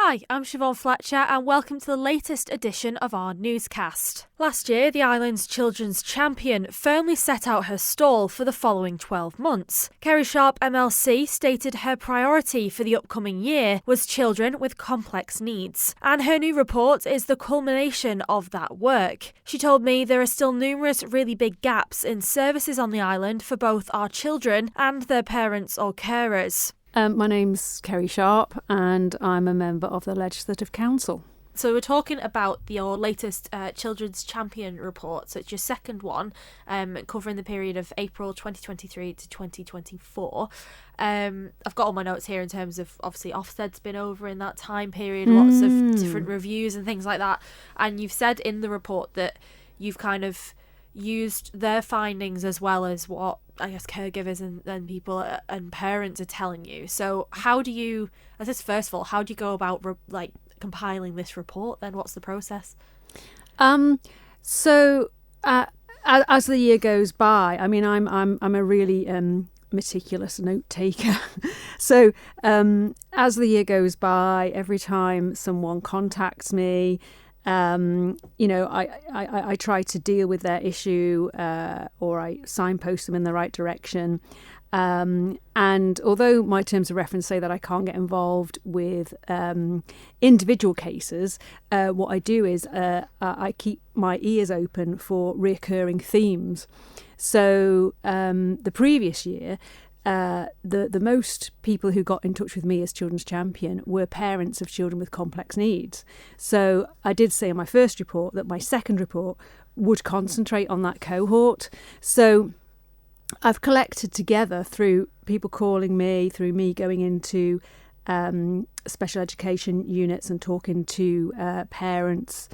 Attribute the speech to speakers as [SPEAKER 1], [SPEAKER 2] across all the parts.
[SPEAKER 1] Hi, I'm Siobhán Fletcher and welcome to the latest edition of our newscast. Last year, the island's children's champion firmly set out her stall for the following 12 months. Kerry Sharpe MLC stated her priority for the upcoming year was children with complex needs, and her new report is the culmination of that work. She told me there are still numerous really big gaps in services on the island for both our children and their parents or carers.
[SPEAKER 2] My name's Kerry Sharpe and I'm a member of the Legislative Council.
[SPEAKER 1] So we're talking about your latest Children's Champion report. So it's your second one, covering the period of April 2023 to 2024. I've got all my notes here in terms of, obviously, Ofsted's been over in that time period, lots of different reviews and things like that. And you've said in the report that you've kind of used their findings as well as what, I guess, caregivers and people and parents are telling you. So how do you, I guess, first of all, how do you go about compiling this report then? What's the process?
[SPEAKER 2] So as the year goes by, I mean, I'm a really meticulous note taker. So as the year goes by, every time someone contacts me, I try to deal with their issue or I signpost them in the right direction. And although my terms of reference say that I can't get involved with individual cases, what I do is I keep my ears open for recurring themes. So the previous year, the most people who got in touch with me as Children's Champion were parents of children with complex needs. So I did say in my first report that my second report would concentrate on that cohort. So I've collected together through people calling me, through me going into special education units and talking to parents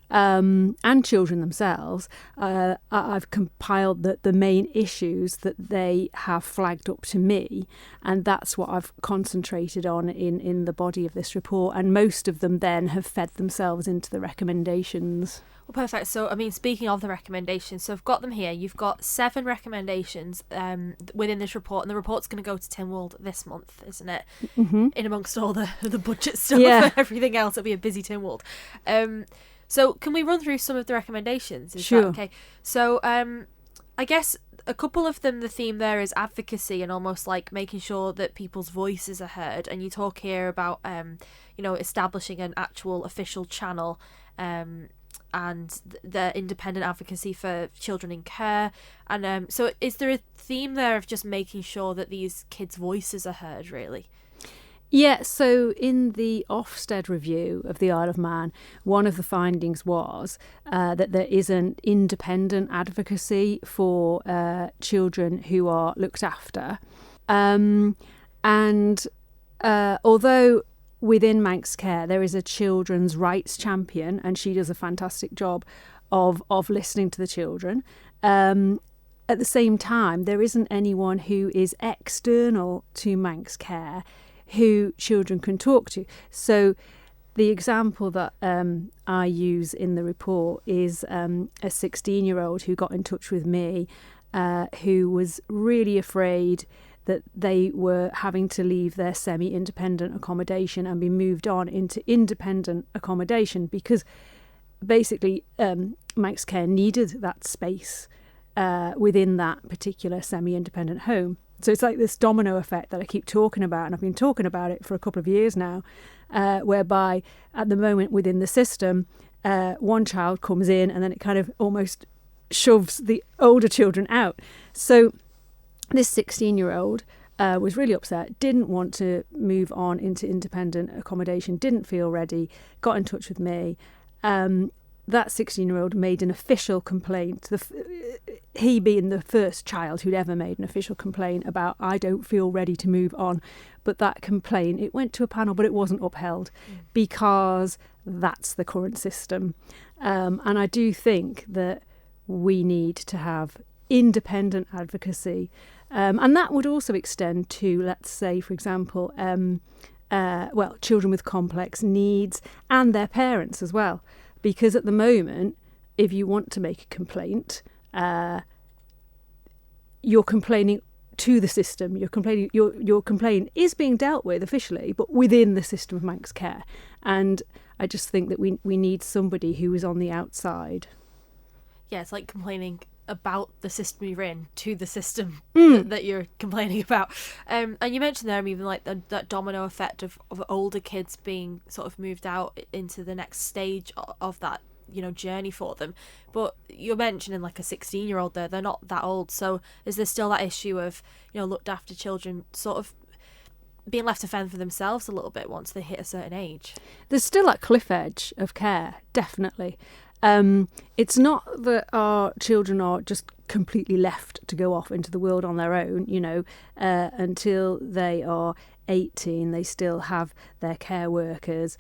[SPEAKER 2] and children themselves. I've compiled the main issues that they have flagged up to me, and that's what I've concentrated on in the body of this report, and most of them then have fed themselves into the recommendations.
[SPEAKER 1] Well, perfect. So, I mean, speaking of the recommendations, so I've got them here. You've got 7 recommendations within this report, and the report's going to go to Tynwald this month, isn't it? Mm-hmm. In amongst all the budget stuff and everything else, it'll be a busy Tynwald. So can we run through some of the recommendations? Is
[SPEAKER 2] sure.
[SPEAKER 1] That okay. So I guess a couple of them, the theme there is advocacy and almost like making sure that people's voices are heard. And you talk here about, establishing an actual official channel and the independent advocacy for children in care. And so is there a theme there of just making sure that these kids' voices are heard, really?
[SPEAKER 2] Yeah, so in the Ofsted review of the Isle of Man, one of the findings was that there is an independent advocacy for children who are looked after. And although within Manx Care there is a children's rights champion, and she does a fantastic job of listening to the children, at the same time there isn't anyone who is external to Manx Care who children can talk to. So the example that I use in the report is a 16-year-old who got in touch with me who was really afraid that they were having to leave their semi-independent accommodation and be moved on into independent accommodation because basically Manx Care needed that space within that particular semi-independent home. So it's like this domino effect that I keep talking about, and I've been talking about it for a couple of years now, whereby at the moment within the system, one child comes in and then it kind of almost shoves the older children out. So this 16-year-old was really upset, didn't want to move on into independent accommodation, didn't feel ready, got in touch with me. That 16-year-old made an official complaint, he being the first child who'd ever made an official complaint about, I don't feel ready to move on. But that complaint, it went to a panel, but it wasn't upheld because that's the current system. And I do think that we need to have independent advocacy. And that would also extend to, let's say, for example, children with complex needs and their parents as well. Because at the moment, if you want to make a complaint, you're complaining to the system. Your complaint is being dealt with officially, but within the system of Manx Care. And I just think that we need somebody who is on the outside.
[SPEAKER 1] Yeah, it's like complaining about the system you're in to the system that you're complaining about. And you mentioned there, even like that domino effect of older kids being sort of moved out into the next stage of that, journey for them. But you're mentioning like a 16-year-old there, they're not that old. So is there still that issue of, looked after children sort of being left to fend for themselves a little bit once they hit a certain age?
[SPEAKER 2] There's still that cliff edge of care, definitely. It's not that our children are just completely left to go off into the world on their own, until they are 18, they still have their care workers.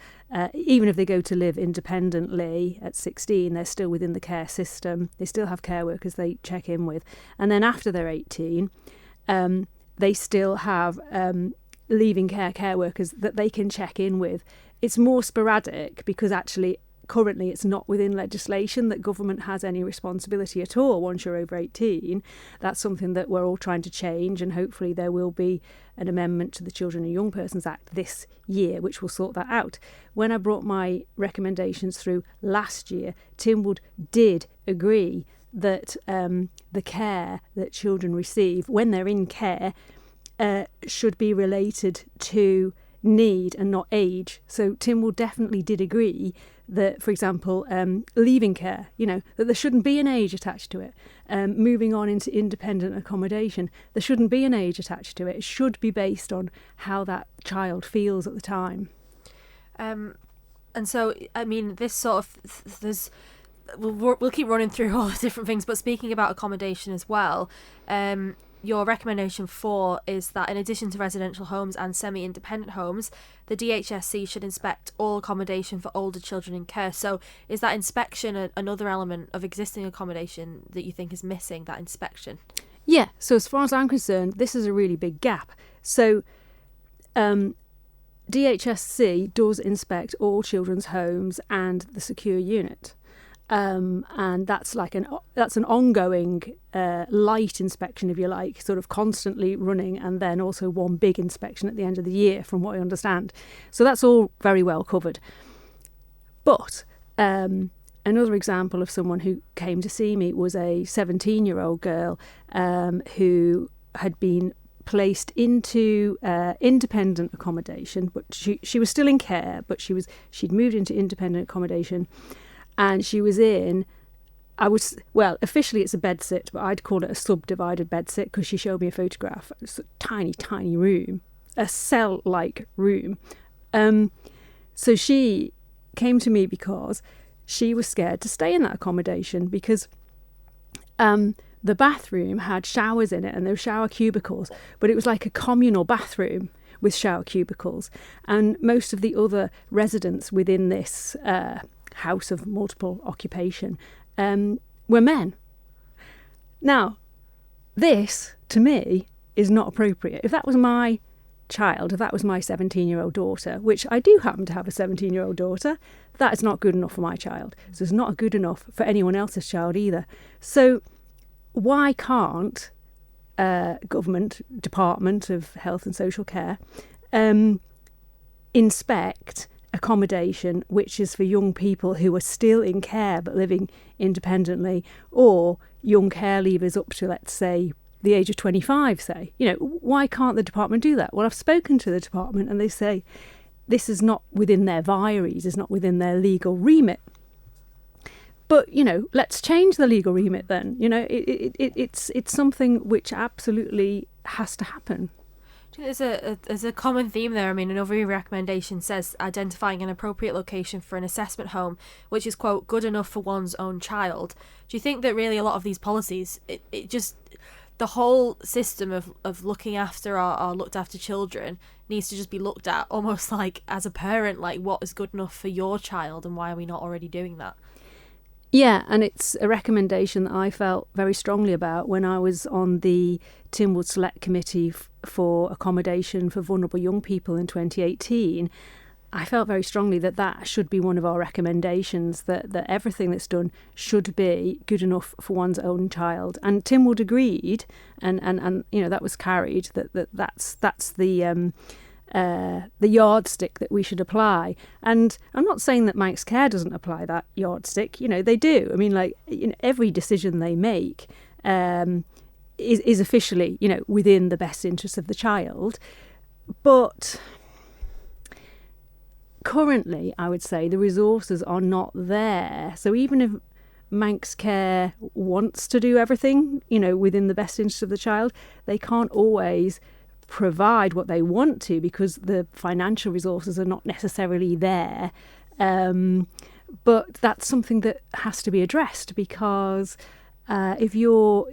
[SPEAKER 2] Even if they go to live independently at 16, they're still within the care system. They still have care workers they check in with. And then after they're 18, they still have leaving care workers that they can check in with. It's more sporadic because actually currently it's not within legislation that government has any responsibility at all once you're over 18. That's something that we're all trying to change, and hopefully there will be an amendment to the Children and Young Persons Act this year which will sort that out. When I brought my recommendations through last year, Tynwald did agree that the care that children receive when they're in care should be related to need and not age. So Tynwald definitely did agree that, for example, leaving care, that there shouldn't be an age attached to it. Moving on into independent accommodation, there shouldn't be an age attached to it. It should be based on how that child feels at the time. And
[SPEAKER 1] so, I mean, this sort of, we'll keep running through all the different things, but speaking about accommodation as well, your recommendation 4 is that in addition to residential homes and semi-independent homes, the DHSC should inspect all accommodation for older children in care. So is that inspection another element of existing accommodation that you think is missing, that inspection?
[SPEAKER 2] Yeah, so as far as I'm concerned, this is a really big gap. So DHSC does inspect all children's homes and the secure unit. And that's an ongoing light inspection, if you like, sort of constantly running, and then also one big inspection at the end of the year, from what I understand. So that's all very well covered. But another example of someone who came to see me was a 17-year-old girl who had been placed into independent accommodation, but she was still in care, but she'd moved into independent accommodation. And she was in, officially it's a bedsit, but I'd call it a subdivided bedsit because she showed me a photograph. It's a tiny, tiny room, a cell-like room. So she came to me because she was scared to stay in that accommodation because the bathroom had showers in it and there were shower cubicles, but it was like a communal bathroom with shower cubicles. And most of the other residents within this house of multiple occupation were men. Now, this, to me, is not appropriate. If that was my child, if that was my 17-year-old daughter, which I do happen to have a 17-year-old daughter, that is not good enough for my child. So it's not good enough for anyone else's child either. So why can't government, Department of Health and Social Care, inspect accommodation which is for young people who are still in care but living independently, or young care leavers up to, let's say, the age of 25, say? Why can't the department do that? Well, I've spoken to the department and they say this is not within their vires, is not within their legal remit. But, let's change the legal remit then. It's something which absolutely has to happen.
[SPEAKER 1] There's a common theme there. I mean, another recommendation says identifying an appropriate location for an assessment home, which is, quote, good enough for one's own child. Do you think that really a lot of these policies, it just, the whole system of looking after our looked after children needs to just be looked at almost like as a parent, like what is good enough for your child and why are we not already doing that?
[SPEAKER 2] Yeah, and it's a recommendation that I felt very strongly about when I was on the Tynwald Select Committee for accommodation for vulnerable young people in 2018. I felt very strongly that should be one of our recommendations, that everything that's done should be good enough for one's own child. And Tynwald agreed, and that was carried, that's the yardstick that we should apply. And I'm not saying that Manx Care doesn't apply that yardstick. They do. I mean, every decision they make is officially, within the best interest of the child. But currently, I would say the resources are not there. So even if Manx Care wants to do everything, within the best interest of the child, they can't always provide what they want to because the financial resources are not necessarily there. But that's something that has to be addressed, because even if you're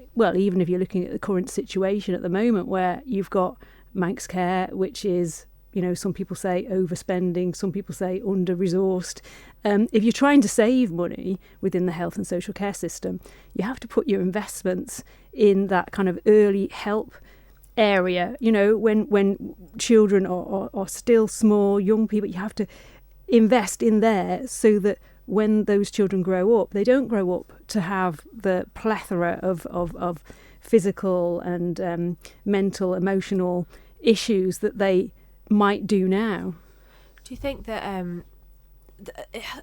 [SPEAKER 2] looking at the current situation at the moment, where you've got Manx Care, which is, some people say overspending, some people say under-resourced. If you're trying to save money within the health and social care system, you have to put your investments in that kind of early help area. When children are still small, young people, you have to invest in there so that when those children grow up, they don't grow up to have the plethora of physical and mental, emotional issues that they might do now.
[SPEAKER 1] Do you think that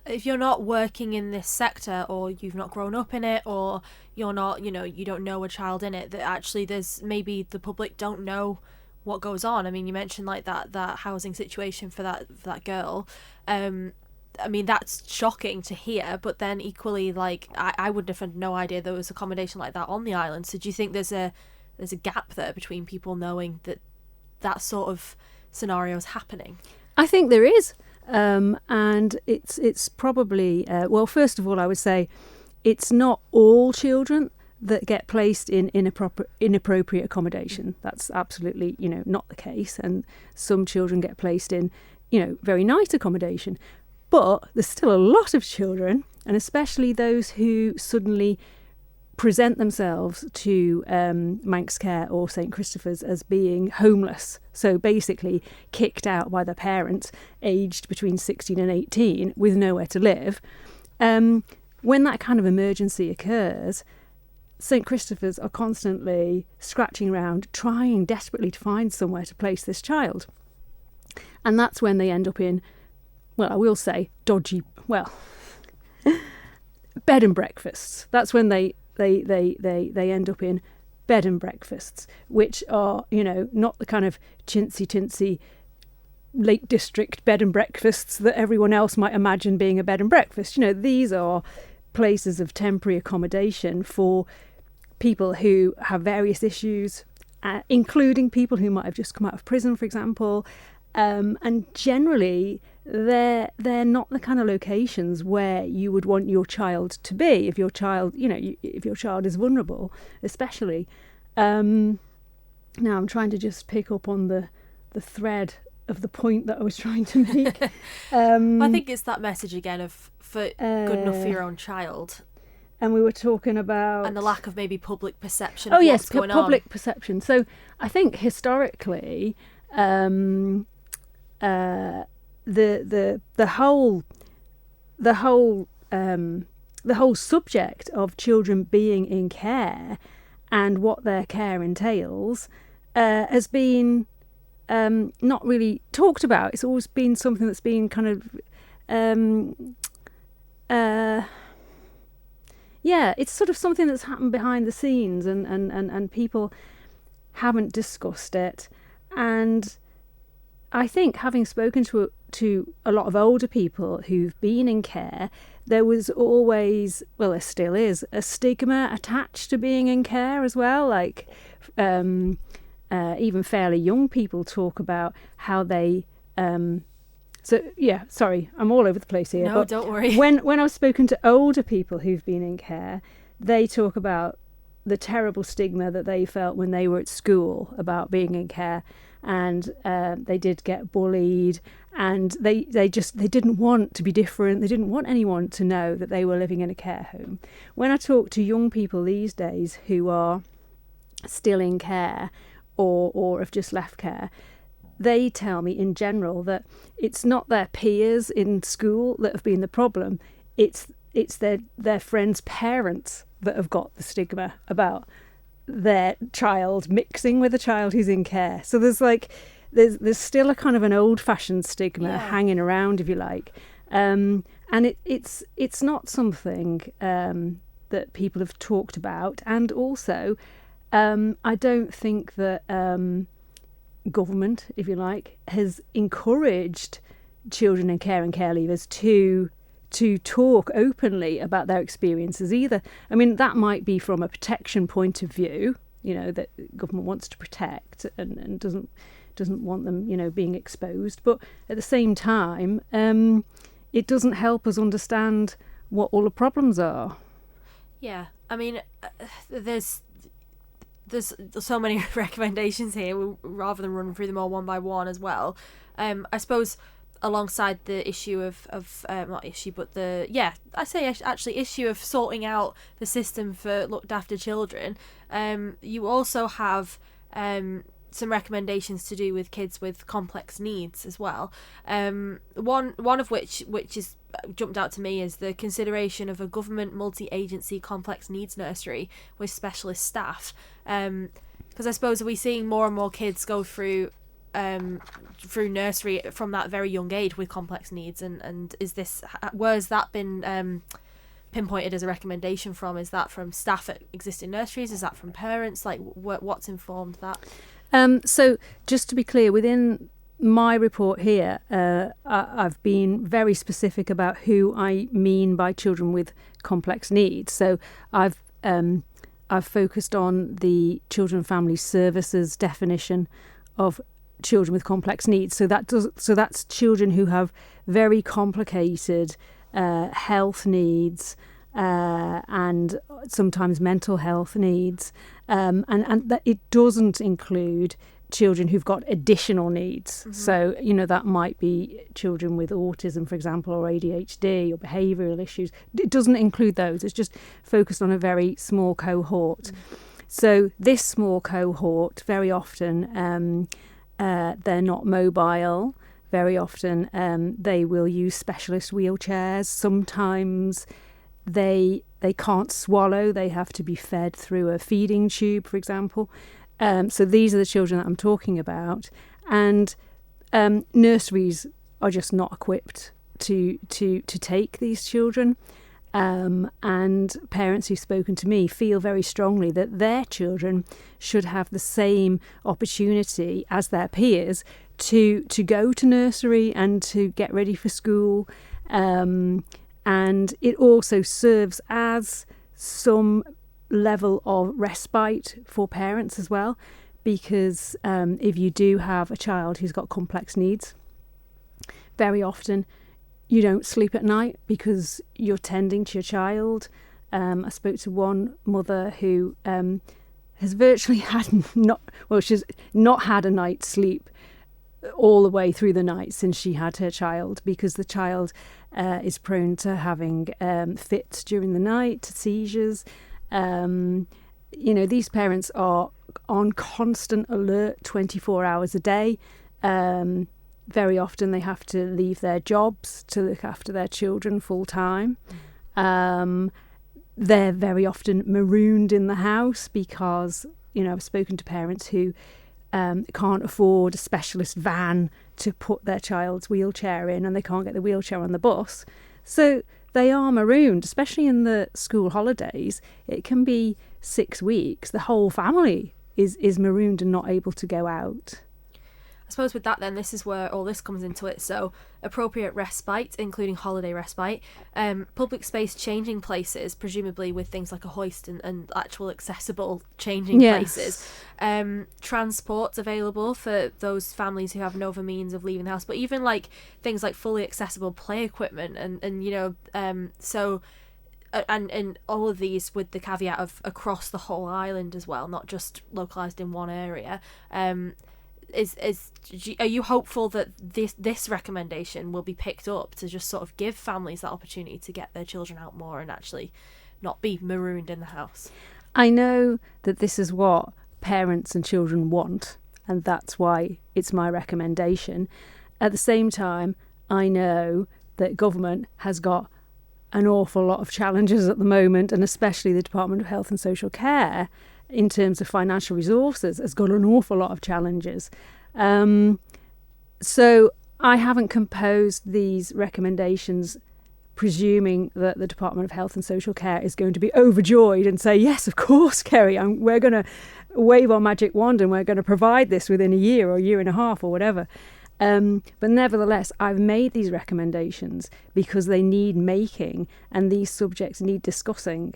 [SPEAKER 1] if you're not working in this sector, or you've not grown up in it, or you're not, you don't know a child in it, that actually there's maybe the public don't know what goes on? I mean, you mentioned like that housing situation for that girl. I mean, that's shocking to hear, but then equally, like, I would have had no idea there was accommodation like that on the island. So do you think there's a gap there between people knowing that sort of scenario is happening?
[SPEAKER 2] I think there is, and it's probably first of all, I would say it's not all children that get placed in inappropriate accommodation. That's absolutely not the case, and some children get placed in very nice accommodation. But there's still a lot of children, and especially those who suddenly present themselves to Manx Care or St Christopher's as being homeless. So basically kicked out by their parents, aged between 16 and 18, with nowhere to live. When that kind of emergency occurs, St Christopher's are constantly scratching around, trying desperately to find somewhere to place this child. And that's when they end up in, I will say, dodgy, bed and breakfasts. That's when they end up in bed and breakfasts, which are, not the kind of chintzy Lake District bed and breakfasts that everyone else might imagine being a bed and breakfast. These are places of temporary accommodation for people who have various issues, including people who might have just come out of prison, for example. And generally, they're not the kind of locations where you would want your child to be if your child, if your child is vulnerable, especially. Now I'm trying to just pick up on the thread of the point that I was trying to make.
[SPEAKER 1] I think it's that message again of good enough for your own child.
[SPEAKER 2] And we were talking about...
[SPEAKER 1] And the lack of maybe public perception of what's going on.
[SPEAKER 2] Public perception. So I think historically... the whole subject of children being in care and what their care entails has been not really talked about. It's always been something that's been kind of it's sort of something that's happened behind the scenes, and people haven't discussed it. And I think, having spoken to a lot of older people who've been in care, there was always, there still is, a stigma attached to being in care as well. Like, even fairly young people talk about how they... sorry, I'm all over the place here.
[SPEAKER 1] No,
[SPEAKER 2] but
[SPEAKER 1] don't worry.
[SPEAKER 2] When I've spoken to older people who've been in care, they talk about the terrible stigma that they felt when they were at school about being in care. And they did get bullied, and they didn't want to be different. They didn't want anyone to know that they were living in a care home. When I talk to young people these days who are still in care or have just left care, they tell me in general that it's not their peers in school that have been the problem. It's their friends' parents that have got the stigma about their child mixing with a child who's in care. So there's still a kind of an old-fashioned stigma hanging around, if you like, and it's not something that people have talked about. And also, I don't think that government, if you like, has encouraged children in care and care leavers to talk openly about their experiences either. I mean, that might be from a protection point of view, that government wants to protect and doesn't want them, being exposed. But at the same time, it doesn't help us understand what all the problems are.
[SPEAKER 1] Yeah, I mean, there's so many recommendations here. Rather than running through them all one by one as well, I suppose alongside the issue of not issue, but issue of sorting out the system for looked after children. You also have some recommendations to do with kids with complex needs as well. One of which is jumped out to me is the consideration of a government multi-agency complex needs nursery with specialist staff. Because I suppose we're seeing more and more kids go through nursery from that very young age with complex needs, and where's that been pinpointed as a recommendation from? Is that from staff at existing nurseries? Is that from parents? Like, what's informed that?
[SPEAKER 2] So just to be clear, within my report here, I've been very specific about who I mean by children with complex needs. So I've focused on the Children and Family Services definition of children with complex needs. So that's children who have very complicated health needs and sometimes mental health needs, and that it doesn't include children who've got additional needs. Mm-hmm. So that might be children with autism, for example, or ADHD or behavioural issues. It doesn't include those. It's just focused on a very small cohort. Mm-hmm. So this small cohort, very often they're not mobile. Very often they will use specialist wheelchairs. Sometimes they can't swallow. They have to be fed through a feeding tube, for example. So these are the children that I'm talking about. And nurseries are just not equipped to take these children. And parents who've spoken to me feel very strongly that their children should have the same opportunity as their peers to go to nursery and to get ready for school. And it also serves as some level of respite for parents as well, because if you do have a child who's got complex needs, very often you don't sleep at night because you're tending to your child. I spoke to one mother who has virtually she's not had a night's sleep all the way through the night since she had her child, because the child is prone to having fits during the night, seizures. These parents are on constant alert 24 hours a day. Very often they have to leave their jobs to look after their children full time. They're very often marooned in the house because, I've spoken to parents who can't afford a specialist van to put their child's wheelchair in, and they can't get the wheelchair on the bus. So they are marooned, especially in the school holidays. It can be 6 weeks. The whole family is marooned and not able to go out.
[SPEAKER 1] I suppose with that then, this is where all this comes into it. So appropriate respite, including holiday respite, public space changing places, presumably with things like a hoist and actual accessible changing places, transport available for those families who have no other means of leaving the house, but even like things like fully accessible play equipment and all of these with the caveat of across the whole island as well, not just localised in one area. Are you hopeful that this recommendation will be picked up to just sort of give families that opportunity to get their children out more and actually not be marooned in the house?
[SPEAKER 2] I know that this is what parents and children want, and that's why it's my recommendation. At the same time, I know that government has got an awful lot of challenges at the moment, and especially the Department of Health and Social Care, in terms of financial resources, has got an awful lot of challenges. So I haven't composed these recommendations presuming that the Department of Health and Social Care is going to be overjoyed and say, yes, of course, Kerry, we're going to wave our magic wand and we're going to provide this within a year or a year and a half or whatever. But nevertheless, I've made these recommendations because they need making and these subjects need discussing.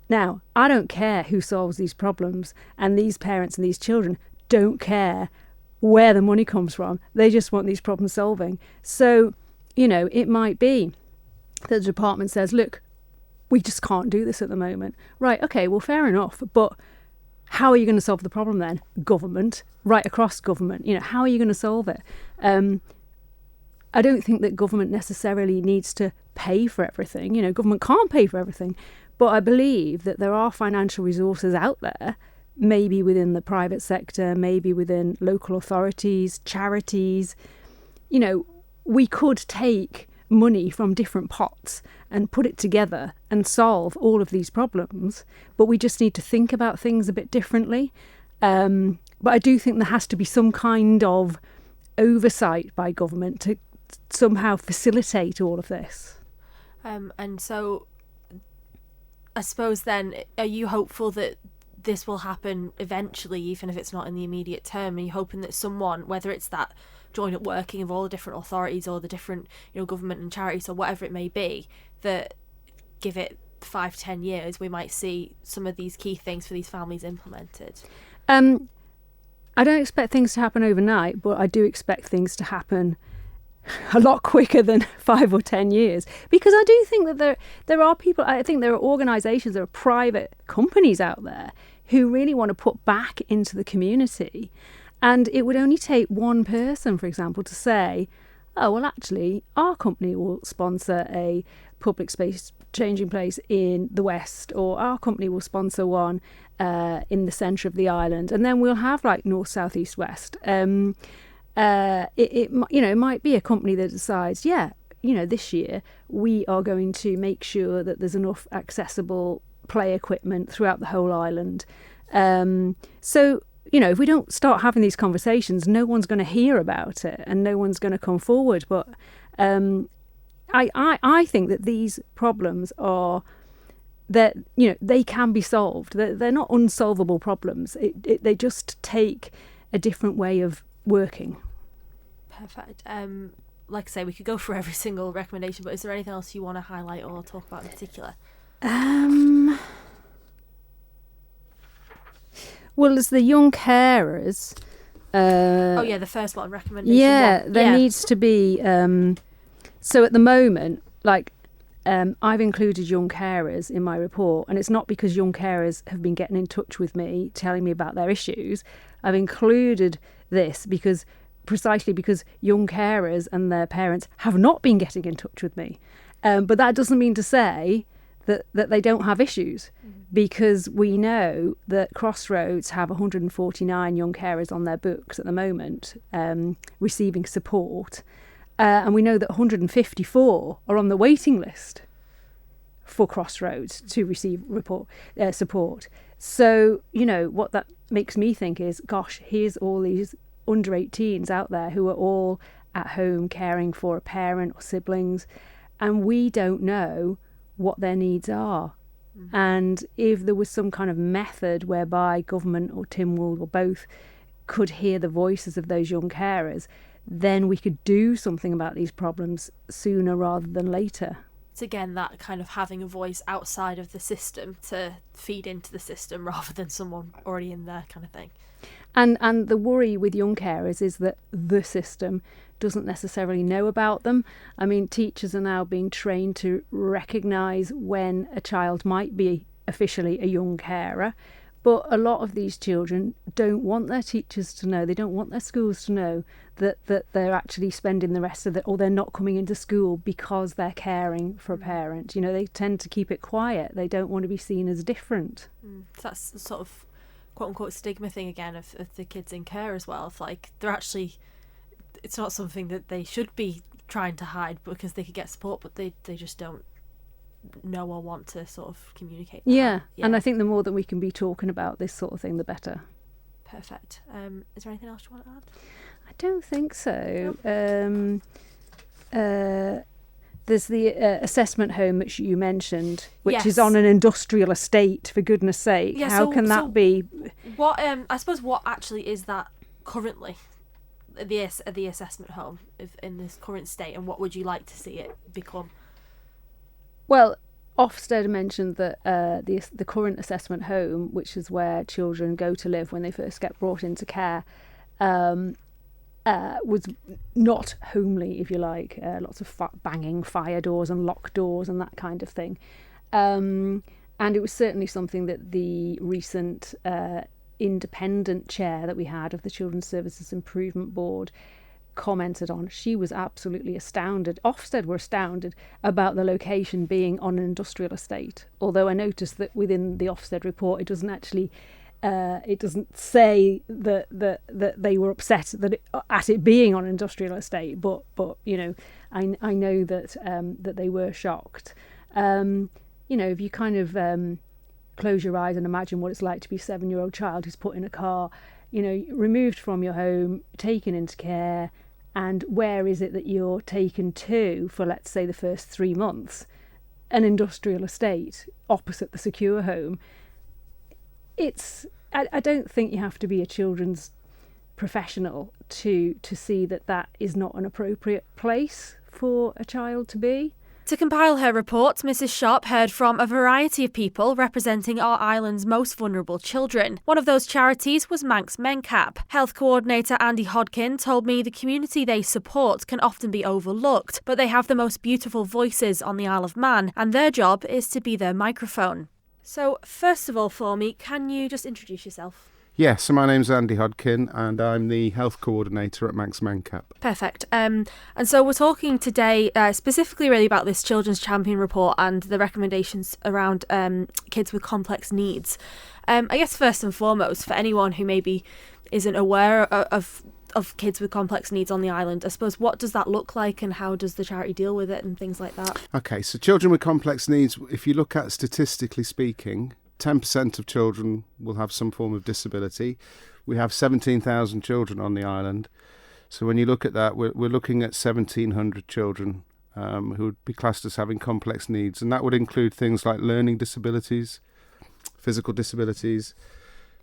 [SPEAKER 2] Now, I don't care who solves these problems, and these parents and these children don't care where the money comes from. They just want these problems solving. So, it might be that the department says, look, we just can't do this at the moment. Right, okay, well, fair enough. But how are you going to solve the problem then? Government, right across government. How are you going to solve it? I don't think that government necessarily needs to pay for everything. Government can't pay for everything. But I believe that there are financial resources out there, maybe within the private sector, maybe within local authorities, charities. We could take money from different pots and put it together and solve all of these problems, but we just need to think about things a bit differently. But I do think there has to be some kind of oversight by government to somehow facilitate all of this.
[SPEAKER 1] And so I suppose then, are you hopeful that this will happen eventually, even if it's not in the immediate term? Are you hoping that someone, whether it's that joint up working of all the different authorities or the different government and charities or whatever it may be, that give it 5-10 years we might see some of these key things for these families implemented?
[SPEAKER 2] I don't expect things to happen overnight, but I do expect things to happen a lot quicker than 5 or 10 years, because I do think that there are people, I think there are organisations, there are private companies out there who really want to put back into the community. And it would only take one person, for example, to say, oh, well, actually, our company will sponsor a public space changing place in the West, or our company will sponsor one in the centre of the island. And then we'll have like North, South, East, West. It might be a company that decides, this year we are going to make sure that there's enough accessible play equipment throughout the whole island. So if we don't start having these conversations, no one's going to hear about it and no one's going to come forward. But I think that these problems are that they can be solved. They're not unsolvable problems. They just take a different way of working.
[SPEAKER 1] Perfect. Like I say, we could go for every single recommendation, but is there anything else you want to highlight or talk about in particular?
[SPEAKER 2] Well, there's the young carers.
[SPEAKER 1] The first one, recommendation one.
[SPEAKER 2] There needs to be. So at the moment, I've included young carers in my report, and it's not because young carers have been getting in touch with me, telling me about their issues. I've included this precisely because young carers and their parents have not been getting in touch with me. But that doesn't mean to say that they don't have issues, because we know that Crossroads have 149 young carers on their books at the moment, receiving support. And we know that 154 are on the waiting list for Crossroads to receive support. So, what that makes me think is, gosh, here's all these under 18s out there who are all at home caring for a parent or siblings, and we don't know what their needs are. Mm-hmm. And if there was some kind of method whereby government or Tynwald or both could hear the voices of those young carers, then we could do something about these problems sooner rather than later.
[SPEAKER 1] It's again that kind of having a voice outside of the system to feed into the system rather than someone already in there, kind of thing.
[SPEAKER 2] And the worry with young carers is that the system doesn't necessarily know about them. I mean, teachers are now being trained to recognise when a child might be officially a young carer, but a lot of these children don't want their teachers to know, they don't want their schools to know that they're actually spending the rest of it, or they're not coming into school because they're caring for a parent. They tend to keep it quiet. They don't want to be seen as different.
[SPEAKER 1] So that's sort of quote unquote stigma thing again of the kids in care as well. If like they're actually, it's not something that they should be trying to hide because they could get support, but they just don't know or want to sort of communicate that.
[SPEAKER 2] Yeah, and I think the more that we can be talking about this sort of thing, the better.
[SPEAKER 1] Perfect. Is there anything else you want to add?
[SPEAKER 2] I don't think so. There's the assessment home which you mentioned, which is on an industrial estate, for goodness sake.
[SPEAKER 1] Yeah,
[SPEAKER 2] How can that be?
[SPEAKER 1] What I suppose what actually is that currently, the assessment home in this current state, and what would you like to see it become?
[SPEAKER 2] Well, Ofsted mentioned that the current assessment home, which is where children go to live when they first get brought into care, was not homely, if you like. Lots of banging fire doors and locked doors and that kind of thing. And it was certainly something that the recent independent chair that we had of the Children's Services Improvement Board commented on. She was absolutely astounded. Ofsted were astounded about the location being on an industrial estate. Although I noticed that within the Ofsted report, it doesn't actually, it doesn't say that they were upset at it being on an industrial estate. But you know, I know that that they were shocked. You know, if you kind of close your eyes and imagine what it's like to be a 7-year-old child who's put in a car, you know, removed from your home, taken into care, and where is it that you're taken to for, let's say, the first 3 months? An industrial estate opposite the secure home. I don't think you have to be a children's professional to see that is not an appropriate place for a child to be.
[SPEAKER 1] To compile her report, Mrs. Sharpe heard from a variety of people representing our island's most vulnerable children. One of those charities was Manx Newscast. Health coordinator Andy Hodkin told me the community they support can often be overlooked, but they have the most beautiful voices on the Isle of Man, and their job is to be their microphone. So, first of all for me, can you just introduce yourself?
[SPEAKER 3] Yeah, so my name's Andy Hodkin and I'm the health coordinator at Manx Newscast.
[SPEAKER 1] Perfect. And so we're talking today specifically really about this Children's Champion report and the recommendations around kids with complex needs. I guess first and foremost, for anyone who maybe isn't aware of kids with complex needs on the island, I suppose, what does that look like and how does the charity deal with it and things like that? Okay,
[SPEAKER 3] so children with complex needs, if you look at statistically speaking, 10% of children will have some form of disability. We have 17,000 children on the island. So when you look at that, we're looking at 1,700 children who would be classed as having complex needs. And that would include things like learning disabilities, physical disabilities,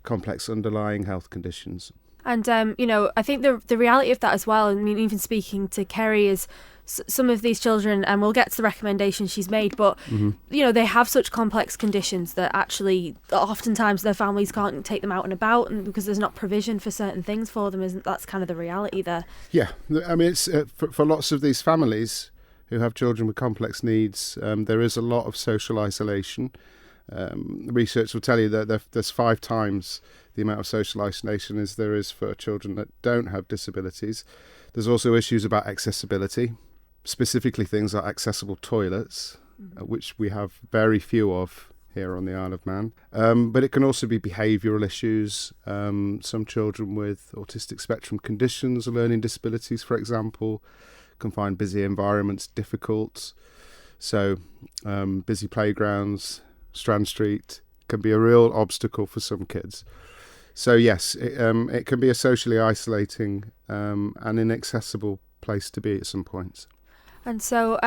[SPEAKER 3] complex underlying health conditions.
[SPEAKER 1] And, you know, I think the reality of that as well, I mean, even speaking to Kerry, is some of these children, and we'll get to the recommendations she's made, but, you know, they have such complex conditions that actually oftentimes their families can't take them out and about, and because there's not provision for certain things for them. Isn't that's kind of the reality there?
[SPEAKER 3] Yeah, I mean, it's for lots of these families who have children with complex needs, there is a lot of social isolation. Research will tell you that there's 5 times the amount of social isolation as there is for children that don't have disabilities. There's also issues about accessibility, specifically things like accessible toilets, which we have very few of here on the Isle of Man. But it can also be behavioural issues. Some children with autistic spectrum conditions or learning disabilities, for example, can find busy environments difficult. So busy playgrounds, Strand Street can be a real obstacle for some kids. So yes, it can be a socially isolating and inaccessible place to be at some points.
[SPEAKER 1] And so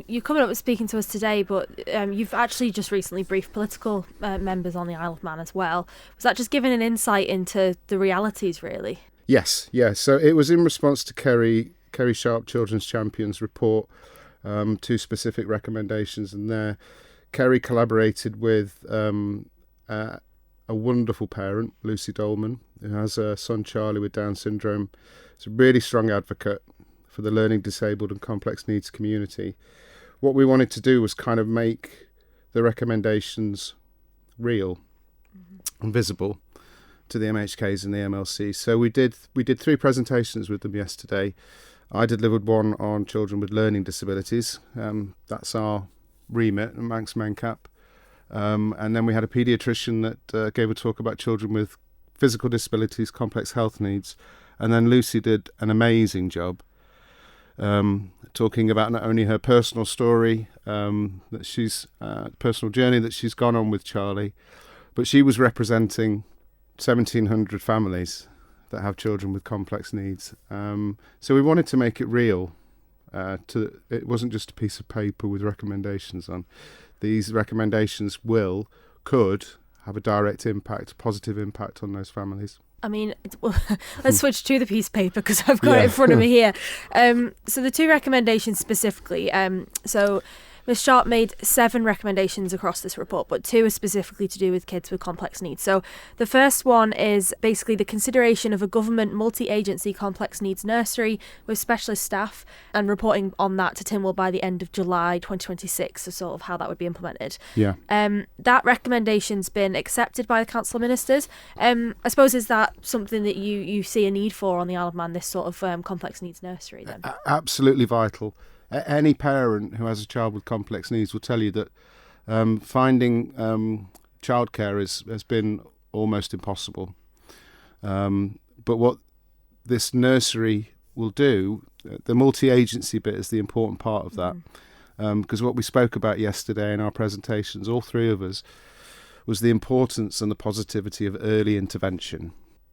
[SPEAKER 1] you're coming up with speaking to us today, but you've actually just recently briefed political members on the Isle of Man as well. Was that just giving an insight into the realities, really?
[SPEAKER 3] Yes. So it was in response to Kerry Sharpe, Children's Champions report, 2 specific recommendations, and there Kerry collaborated with a wonderful parent, Lucy Dolman, who has a son, Charlie, with Down syndrome. He's a really strong advocate for the learning disabled and complex needs community. What we wanted to do was kind of make the recommendations real and visible to the MHKs and the MLC. So we did 3 presentations with them yesterday. I delivered one on children with learning disabilities. That's our remit at Manx Newscast. And then we had a paediatrician that gave a talk about children with physical disabilities, complex health needs. And then Lucy did an amazing job talking about not only her personal story, that she's personal journey that she's gone on with Charlie, but she was representing 1,700 families that have children with complex needs. So we wanted to make it real. It wasn't just a piece of paper with recommendations on. These recommendations could have a direct impact, positive impact on those families.
[SPEAKER 1] I mean, let's switch to the piece of paper because I've got it in front of me here. So the 2 recommendations specifically. So Ms. Sharpe made 7 recommendations across this report, but 2 are specifically to do with kids with complex needs. So the first one is basically the consideration of a government multi-agency complex needs nursery with specialist staff and reporting on that to Tynwald by the end of July 2026, so sort of how that would be implemented.
[SPEAKER 3] Yeah.
[SPEAKER 1] That recommendation's been accepted by the Council of Ministers. I suppose, is that something that you see a need for on the Isle of Man, this sort of complex needs nursery then?
[SPEAKER 3] Absolutely vital. Any parent who has a child with complex needs will tell you that finding childcare has been almost impossible. But what this nursery will do, the multi-agency bit is the important part of that. Because what we spoke about yesterday in our presentations, all 3 of us, was the importance and the positivity of early intervention.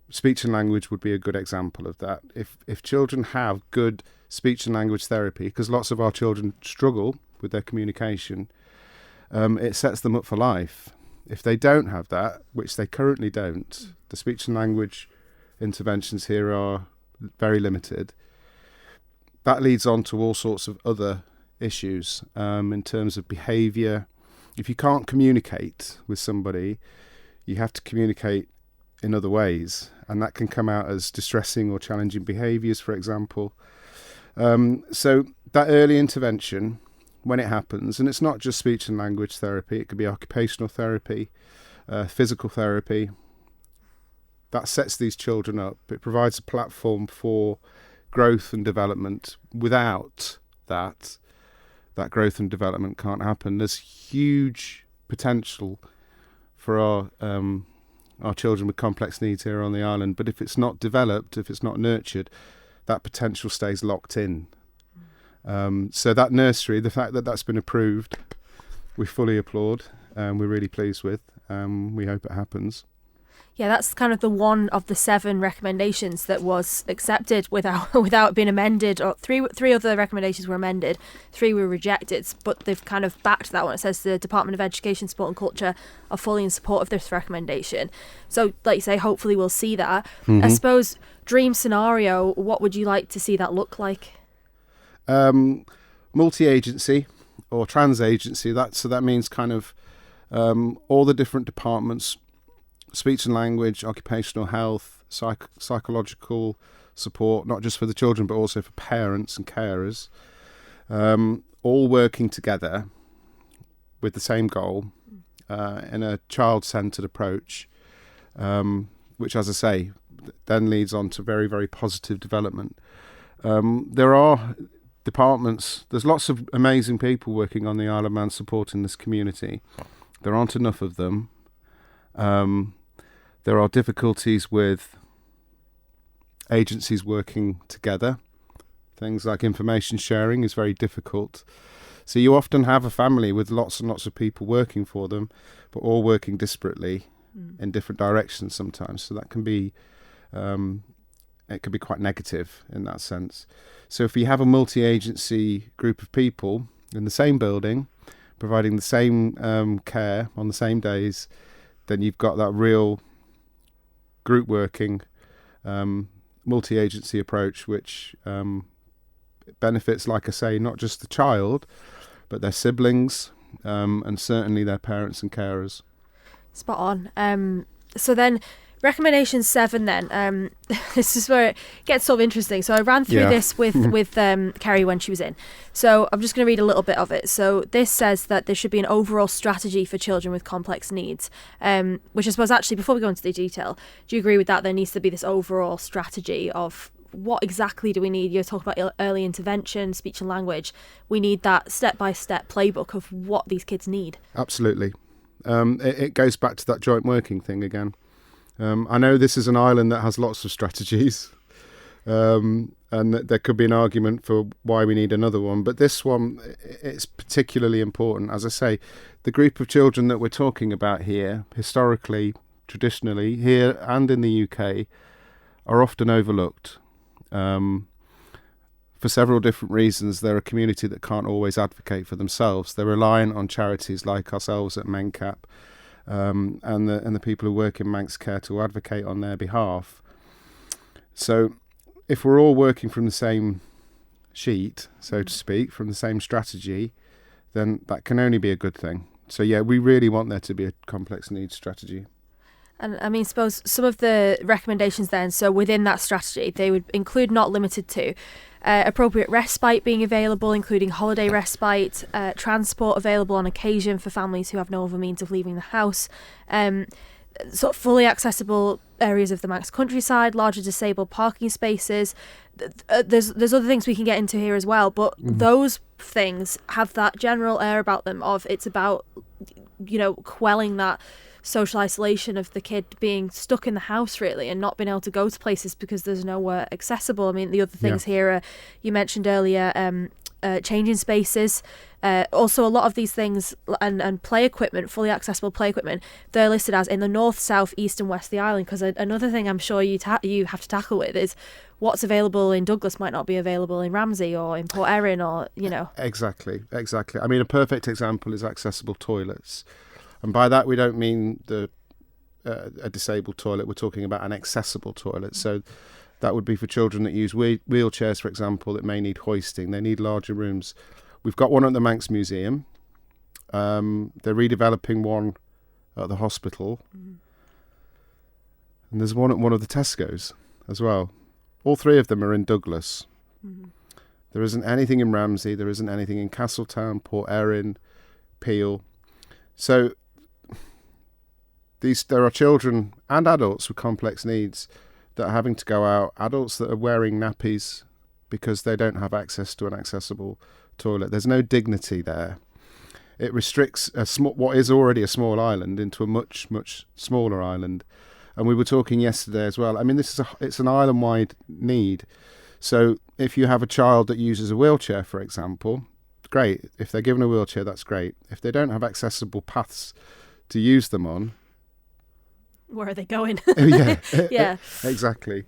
[SPEAKER 3] Speech and language would be a good example of that. If children have good speech and language therapy, because lots of our children struggle with their communication, it sets them up for life. If they don't have that, which they currently don't, the speech and language interventions here are very limited. That leads on to all sorts of other issues in terms of behaviour. If you can't communicate with somebody, you have to communicate in other ways, and that can come out as distressing or challenging behaviours, for example. So that early intervention, when it happens, and it's not just speech and language therapy, it could be occupational therapy, physical therapy, that sets these children up. It provides a platform for growth and development. Without that growth and development can't happen. There's huge potential for our children with complex needs here on the island, but if it's not developed, if it's not nurtured, that potential stays locked in. So that nursery, the fact that that's been approved, we fully applaud, and we're really pleased with. We hope it happens.
[SPEAKER 1] Yeah, that's kind of the one of the 7 recommendations that was accepted without being amended. Or three other recommendations were amended, 3 were rejected, but they've kind of backed that one. It says the Department of Education, Sport and Culture are fully in support of this recommendation. So, like you say, hopefully we'll see that. I suppose, dream scenario, what would you like to see that look like?
[SPEAKER 3] Multi-agency or trans-agency. That means kind of all the different departments. Speech and language, occupational health, psychological support, not just for the children, but also for parents and carers, all working together with the same goal in a child-centred approach, which, as I say, then leads on to very, very positive development. There are departments, there's lots of amazing people working on the Isle of Man supporting this community. There aren't enough of them. There are difficulties with agencies working together. Things like information sharing is very difficult. So you often have a family with lots and lots of people working for them, but all working disparately in different directions sometimes. So that can be, it can be quite negative in that sense. So if you have a multi-agency group of people in the same building, providing the same care on the same days, then you've got that real group working, multi-agency approach, which benefits, like I say, not just the child, but their siblings, and certainly their parents and carers.
[SPEAKER 1] Spot on. So then, recommendation 7 then, this is where it gets sort of interesting. So I ran through this with Kerry when she was in. So I'm just going to read a little bit of it. So this says that there should be an overall strategy for children with complex needs, which I suppose actually, before we go into the detail, do you agree with that? There needs to be this overall strategy of what exactly do we need? You're talking about early intervention, speech and language. We need that step-by-step playbook of what these kids need.
[SPEAKER 3] Absolutely. It goes back to that joint working thing again. I know this is an island that has lots of strategies, and there could be an argument for why we need another one. But this one, it's particularly important. As I say, the group of children that we're talking about here, historically, traditionally, here and in the UK, are often overlooked. For several different reasons. They're a community that can't always advocate for themselves. They're reliant on charities like ourselves at MENCAP, and the people who work in Manx Care to advocate on their behalf. So if we're all working from the same sheet, so to speak, from the same strategy, then that can only be a good thing. So yeah, we really want there to be a complex needs strategy.
[SPEAKER 1] And I mean, suppose some of the recommendations then, so within that strategy, they would include, not limited to, appropriate respite being available, including holiday respite, transport available on occasion for families who have no other means of leaving the house, sort of fully accessible areas of the Manx countryside, larger disabled parking spaces. There's other things we can get into here as well, but those things have that general air about them of it's about, quelling that social isolation of the kid being stuck in the house really and not being able to go to places because there's nowhere accessible. I mean, the other things here are, you mentioned earlier, changing spaces. Also, a lot of these things and play equipment, fully accessible play equipment, they're listed as in the north, south, east and west of the island, because another thing I'm sure you have to tackle with is what's available in Douglas might not be available in Ramsey or in Port Erin or,
[SPEAKER 3] Exactly. I mean, a perfect example is accessible toilets. And by that, we don't mean a disabled toilet. We're talking about an accessible toilet. So that would be for children that use wheelchairs, for example, that may need hoisting. They need larger rooms. We've got one at the Manx Museum. They're redeveloping one at the hospital. And there's one at one of the Tesco's as well. All three of them are in Douglas. There isn't anything in Ramsey. There isn't anything in Castletown, Port Erin, Peel. So there are children and adults with complex needs that are having to go out, adults that are wearing nappies because they don't have access to an accessible toilet. There's no dignity there. It restricts what is already a small island into a much, much smaller island. And we were talking yesterday as well. I mean, it's an island-wide need. So if you have a child that uses a wheelchair, for example, great. If they're given a wheelchair, that's great. If they don't have accessible paths to use them on,
[SPEAKER 1] where are they going?
[SPEAKER 3] Yeah, exactly.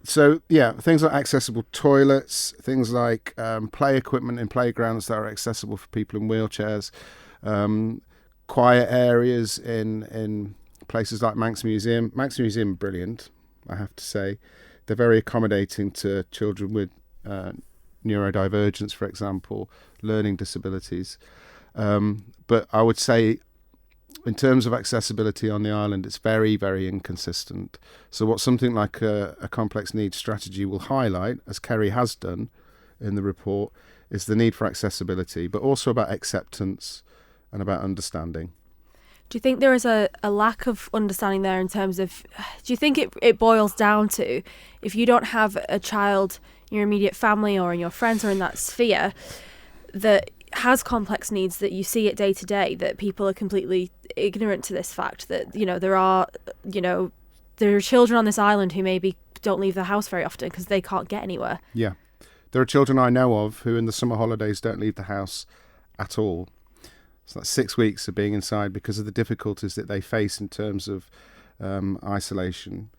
[SPEAKER 3] So yeah, things like accessible toilets, things like play equipment in playgrounds that are accessible for people in wheelchairs, quiet areas in places like Manx Museum. Manx Museum, brilliant, I have to say. They're very accommodating to children with neurodivergence, for example, learning disabilities. But I would say, in terms of accessibility on the island, it's very, very inconsistent. So what something like a complex needs strategy will highlight, as Kerry has done in the report, is the need for accessibility, but also about acceptance and about understanding.
[SPEAKER 1] Do you think there is a lack of understanding there in terms of, do you think it boils down to, if you don't have a child in your immediate family or in your friends or in that sphere that has complex needs, that you see it day to day, that people are completely ignorant to this fact that, there are children on this island who maybe don't leave the house very often because they can't get anywhere?
[SPEAKER 3] Yeah. There are children I know of who in the summer holidays don't leave the house at all. So that's 6 weeks of being inside because of the difficulties that they face in terms of isolation.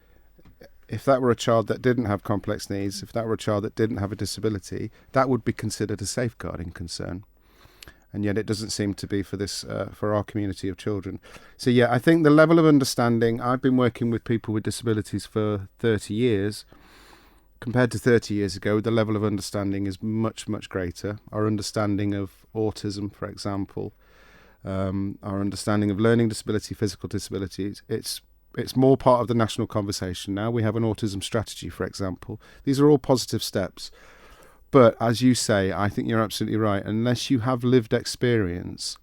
[SPEAKER 3] If that were a child that didn't have complex needs, if that were a child that didn't have a disability, that would be considered a safeguarding concern. And yet it doesn't seem to be for our community of children. So yeah, I think the level of understanding, I've been working with people with disabilities for 30 years. Compared to 30 years ago, the level of understanding is much, much greater. Our understanding of autism, for example, our understanding of learning disability, physical disabilities, it's more part of the national conversation now. We have an autism strategy, for example. These are all positive steps. But as you say, I think you're absolutely right. Unless you have lived experience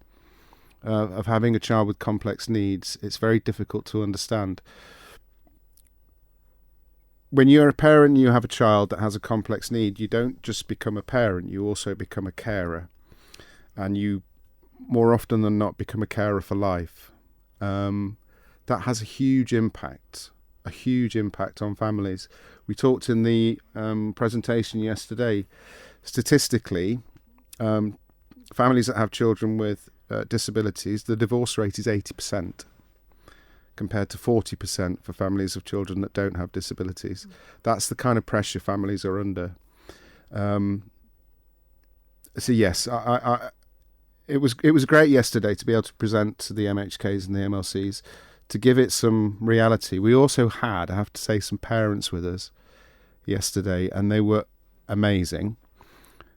[SPEAKER 3] of having a child with complex needs, it's very difficult to understand. When you're a parent and you have a child that has a complex need, you don't just become a parent, you also become a carer. And you, more often than not, become a carer for life. that has a huge impact on families. We talked in the presentation yesterday, statistically, families that have children with disabilities, the divorce rate is 80%, compared to 40% for families of children that don't have disabilities. That's the kind of pressure families are under. So yes, it was great yesterday to be able to present to the MHKs and the MLCs to give it some reality. We also had, I have to say, some parents with us yesterday, and they were amazing.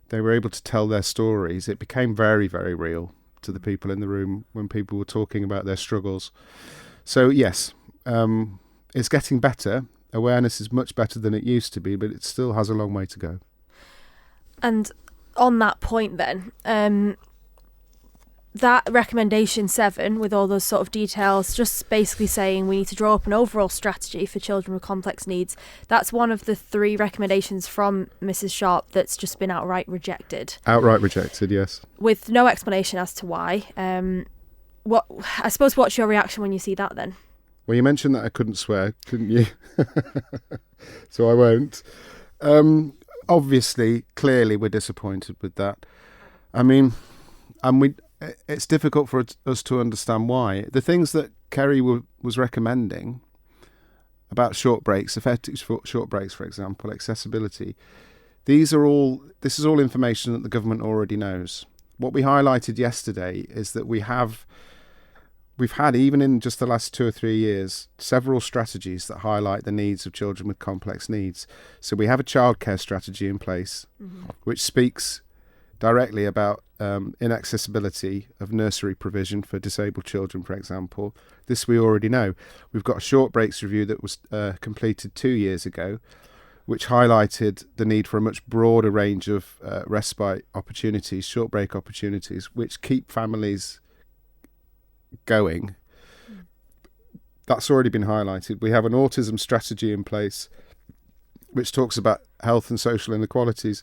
[SPEAKER 3] They were able to tell their stories. It became very, very real to the people in the room when people were talking about their struggles. So yes, it's getting better. Awareness is much better than it used to be, but it still has a long way to go.
[SPEAKER 1] And on that point then, that recommendation 7 with all those sort of details, just basically saying we need to draw up an overall strategy for children with complex needs, that's one of the 3 recommendations from Mrs. Sharpe that's just been outright rejected.
[SPEAKER 3] Outright rejected, yes.
[SPEAKER 1] With no explanation as to why. What's your reaction when you see that then?
[SPEAKER 3] Well, you mentioned that I couldn't swear, couldn't you? So I won't. Obviously, clearly we're disappointed with that. I mean, it's difficult for us to understand why. The things that Kerry was recommending about short breaks, effective short breaks, for example, accessibility, this is all information that the government already knows. What we highlighted yesterday is that we've had, even in just the last 2 or 3 years, several strategies that highlight the needs of children with complex needs. So we have a childcare strategy in place, which speaks directly about inaccessibility of nursery provision for disabled children, for example. This we already know. We've got a short breaks review that was completed 2 years ago, which highlighted the need for a much broader range of respite opportunities, short break opportunities, which keep families going. That's already been highlighted. We have an autism strategy in place, which talks about health and social inequalities.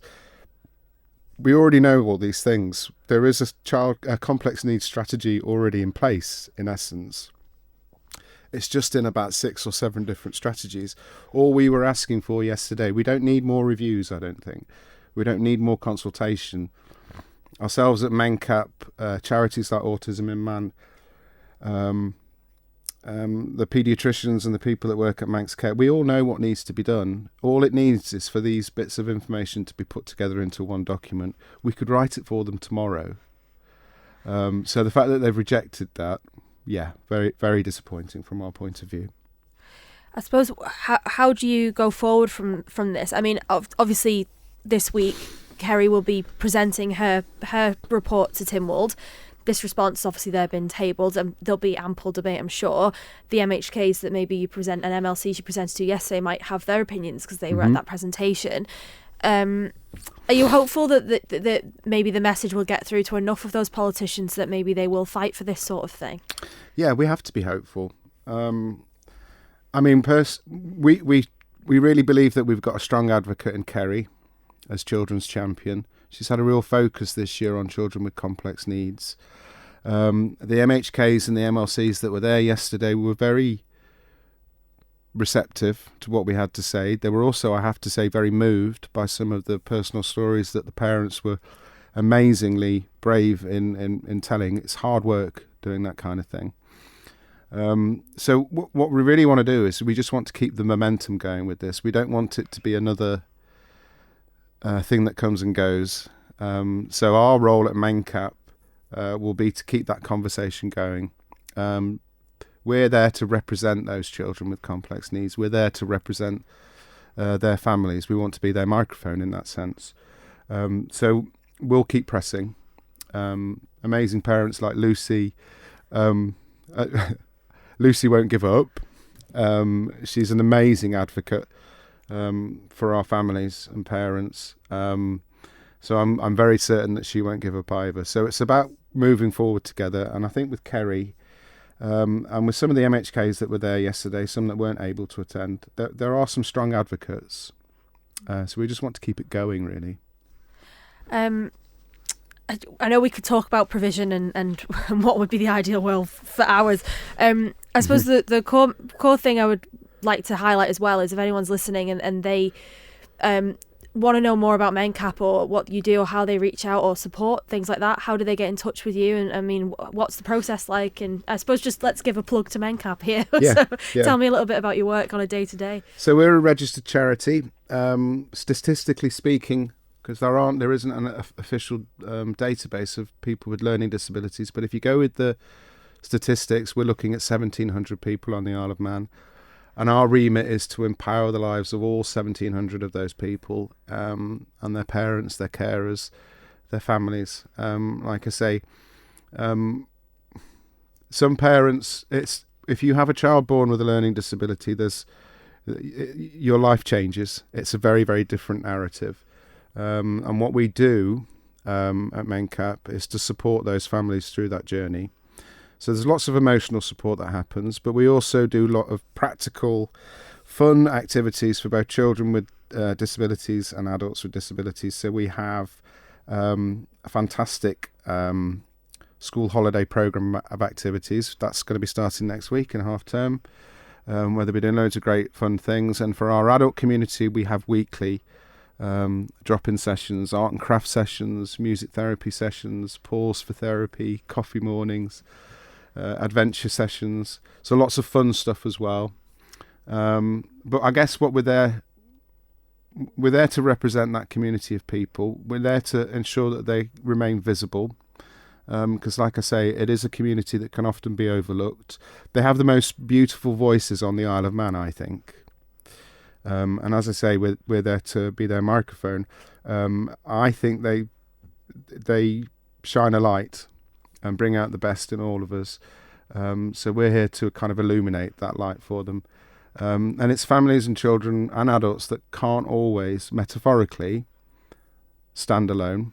[SPEAKER 3] We already know all these things. There is a complex needs strategy already in place, in essence. It's just in about 6 or 7 different strategies. All we were asking for yesterday, we don't need more reviews, I don't think. We don't need more consultation. Ourselves at MenCap, charities like Autism in Man, the paediatricians and the people that work at Manx Care, we all know what needs to be done. All it needs is for these bits of information to be put together into one document. We could write it for them tomorrow. So the fact that they've rejected that, very, very disappointing from our point of view.
[SPEAKER 1] I suppose, how do you go forward from this? I mean, obviously this week Kerry will be presenting her report to Tynwald. This response, obviously, they've been tabled and there'll be ample debate, I'm sure. The MHKs that maybe you present and MLCs you presented to yesterday might have their opinions because they were at that presentation. Are you hopeful that maybe the message will get through to enough of those politicians that maybe they will fight for this sort of thing? Yeah,
[SPEAKER 3] we have to be hopeful. I mean, we really believe that we've got a strong advocate in Kerry as children's champion. She's had a real focus this year on children with complex needs. The MHKs and the MLCs that were there yesterday were very receptive to what we had to say. They were also, I have to say, very moved by some of the personal stories that the parents were amazingly brave in telling. It's hard work doing that kind of thing. So what we really want to do is we just want to keep the momentum going with this. We don't want it to be another thing that comes and goes. So our role at MenCap will be to keep that conversation going. We're there to represent those children with complex needs. We're there to represent their families. We want to be their microphone in that sense. So we'll keep pressing. Amazing parents like Lucy. Lucy won't give up. She's an amazing advocate for our families and parents. So I'm very certain that she won't give up either. So it's about moving forward together. And I think with Kerry and with some of the MHKs that were there yesterday, some that weren't able to attend, there are some strong advocates. So we just want to keep it going, really.
[SPEAKER 1] I know we could talk about provision and what would be the ideal world for hours. I suppose the core thing I would like to highlight as well is if anyone's listening and they want to know more about MenCap or what you do or how they reach out or support, things like that, how do they get in touch with you? And I mean, what's the process like? And I suppose just let's give a plug to MenCap here. Tell me a little bit about your work on a day-to-day.
[SPEAKER 3] So we're a registered charity. Statistically speaking, because there isn't an official database of people with learning disabilities, but if you go with the statistics, we're looking at 1,700 people on the Isle of Man. And our remit is to empower the lives of all 1,700 of those people, and their parents, their carers, their families. Like I say, some parents, if you have a child born with a learning disability, your life changes. It's a very, very different narrative. And what we do at MenCap is to support those families through that journey. So there's lots of emotional support that happens, but we also do a lot of practical, fun activities for both children with disabilities and adults with disabilities. So we have a fantastic school holiday programme of activities. That's going to be starting next week in half term, where they'll be doing loads of great fun things. And for our adult community, we have weekly drop-in sessions, art and craft sessions, music therapy sessions, pause for therapy, coffee mornings, adventure sessions, so lots of fun stuff as well. But I guess what we're there to represent that community of people. We're there to ensure that they remain visible, because like I say, it is a community that can often be overlooked. They have the most beautiful voices on the Isle of Man, I think. And as I say, we're there to be their microphone. I think they shine a light and bring out the best in all of us. So we're here to kind of illuminate that light for them. And it's families and children and adults that can't always, metaphorically, stand alone.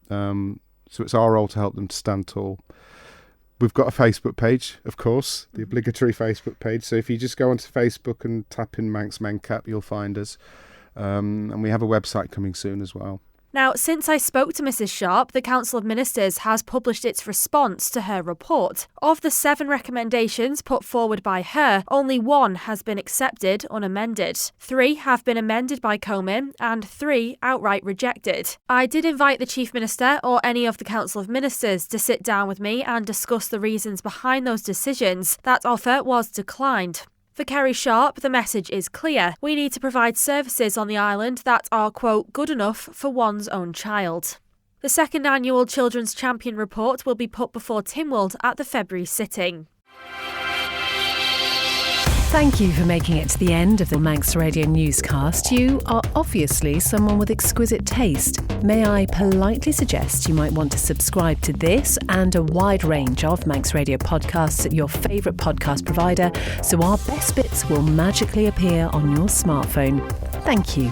[SPEAKER 3] So it's our role to help them to stand tall. We've got a Facebook page, of course, the obligatory Facebook page. So if you just go onto Facebook and tap in Manx MenCap, you'll find us. And we have a website coming soon as well.
[SPEAKER 1] Now, since I spoke to Mrs. Sharpe, the Council of Ministers has published its response to her report. Of the 7 recommendations put forward by her, only 1 has been accepted unamended. 3 have been amended by Comin and 3 outright rejected. I did invite the Chief Minister or any of the Council of Ministers to sit down with me and discuss the reasons behind those decisions. That offer was declined. For Kerry Sharpe, the message is clear. We need to provide services on the island that are, quote, good enough for one's own child. The second annual Children's Champion report will be put before Tynwald at the February sitting.
[SPEAKER 4] Thank you for making it to the end of the Manx Radio Newscast. You are obviously someone with exquisite taste. May I politely suggest you might want to subscribe to this and a wide range of Manx Radio podcasts at your favourite podcast provider, so our best bits will magically appear on your smartphone. Thank you.